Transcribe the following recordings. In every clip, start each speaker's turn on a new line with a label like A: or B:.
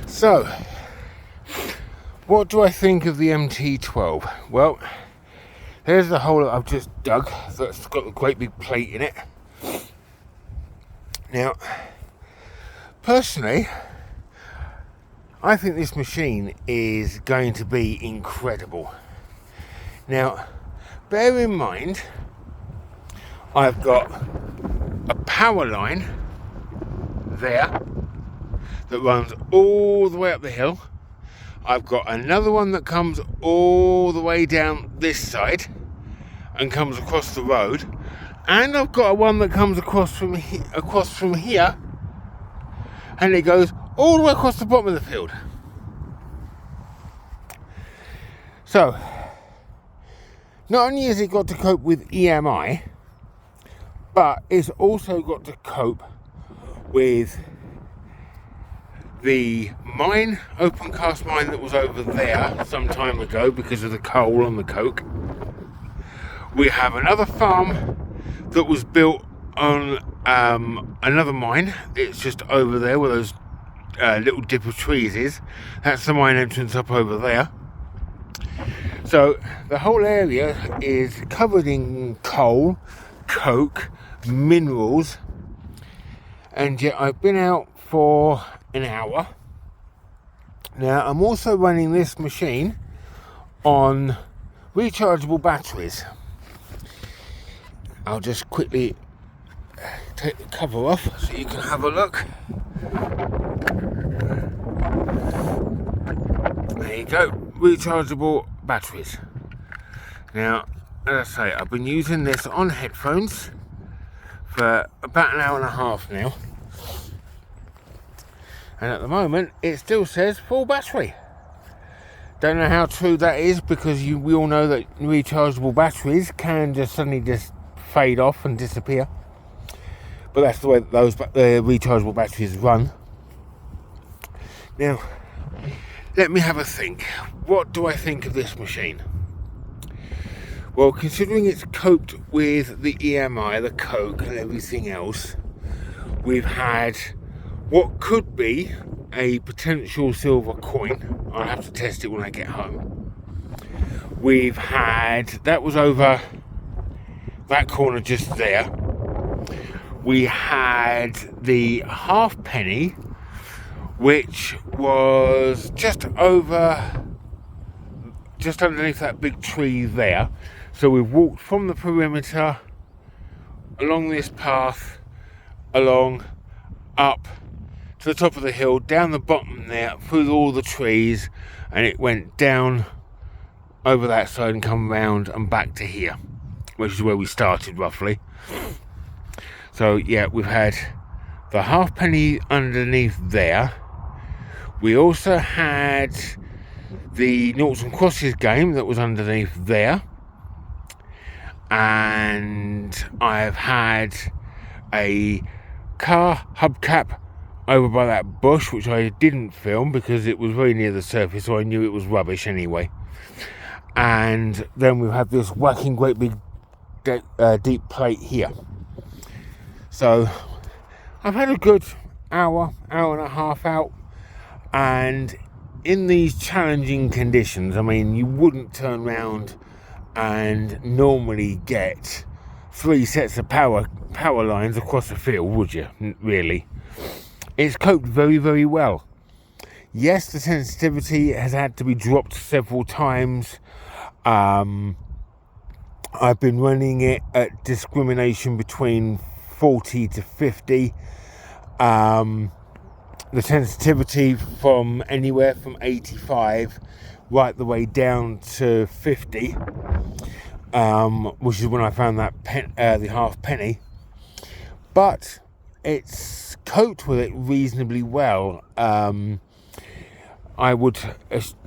A: So, what do I think of the mt12? Well, here's the hole that I've just dug that's got a great big plate in it. Now, personally, I think this machine is going to be incredible. Now, bear in mind, I've got a power line there that runs all the way up the hill. I've got another one that comes all the way down this side and comes across the road, and I've got one that comes across from here, and it goes all the way across the bottom of the field. So, not only has it got to cope with EMI, but it's also got to cope with the mine, open cast mine that was over there some time ago because of the coal on the coke. We have another farm that was built on another mine. It's just over there where those little dip of trees is. That's the mine entrance up over there. So the whole area is covered in coal, coke, minerals, and yet I've been out for an hour. Now I'm also running this machine on rechargeable batteries. I'll just quickly take the cover off so you can have a look. There you go, rechargeable batteries. Now, as I say, I've been using this on headphones for about an hour and a half now, and at the moment it still says full battery. Don't know how true that is, because we all know that rechargeable batteries can just suddenly just fade off and disappear, but that's the way that those rechargeable batteries run. Now, let me have a think. What do I think of this machine? Well, considering it's coped with the EMI, the coke and everything else, we've had what could be a potential silver coin. I'll have to test it when I get home. We've had, that was over that corner just there. We had the halfpenny, which was just underneath that big tree there. So we've walked from the perimeter along this path, along up to the top of the hill, down the bottom there, through all the trees, and it went down over that side and come round and back to here, which is where we started roughly. So yeah, we've had the halfpenny underneath there. We also had the noughts and crosses game that was underneath there, and I've had a car hubcap over by that bush, which I didn't film because it was very near the surface, so I knew it was rubbish anyway. And then we've had this whacking great big deep plate here. So I've had a good hour and a half out, and in these challenging conditions, I mean, you wouldn't turn around and normally get 3 sets of power lines across the field, would you? Really? It's coped very, very well. Yes, the sensitivity has had to be dropped several times. I've been running it at discrimination between 40 to 50. The sensitivity from anywhere from 85 right the way down to 50, which is when I found that the halfpenny. But it's coped with it reasonably well. I would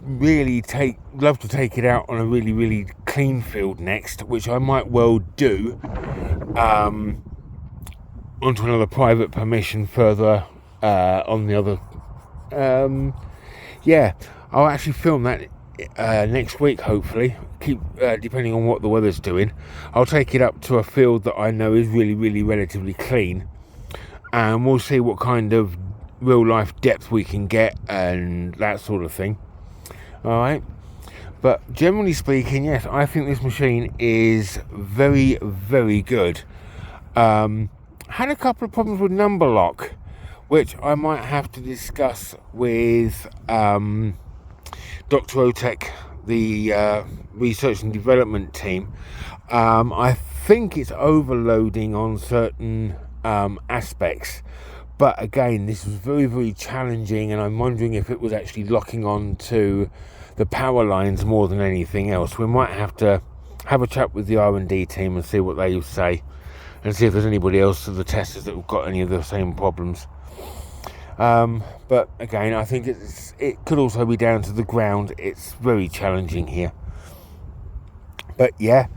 A: really love to take it out on a really, really clean field next, which I might well do, onto another private permission further on the other. Yeah, I'll actually film that next week, hopefully. Depending on what the weather's doing, I'll take it up to a field that I know is really, really relatively clean, and we'll see what kind of real life depth we can get and that sort of thing. Alright, but generally speaking, yes, I think this machine is very, very good. Had a couple of problems with number lock, which I might have to discuss with Dr.Ötek, the research and development team. I think it's overloading on certain aspects, but again, this was very, very challenging, and I'm wondering if it was actually locking on to the power lines more than anything else. We might have to have a chat with the R&D team and see what they say, and see if there's anybody else of the testers that have got any of the same problems. But again, I think it could also be down to the ground. It's very challenging here. But yeah,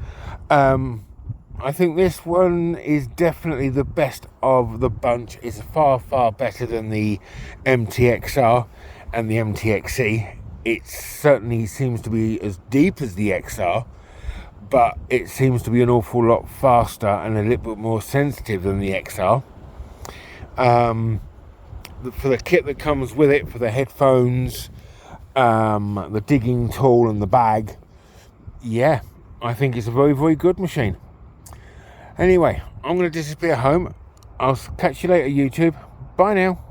A: I think this one is definitely the best of the bunch. It's far, far better than the MTXR and the MTXE. It certainly seems to be as deep as the XR, but it seems to be an awful lot faster and a little bit more sensitive than the XR. For the kit that comes with it, for the headphones, the digging tool and the bag, yeah, I think it's a very, very good machine. Anyway, I'm going to disappear home. I'll catch you later, YouTube. Bye now.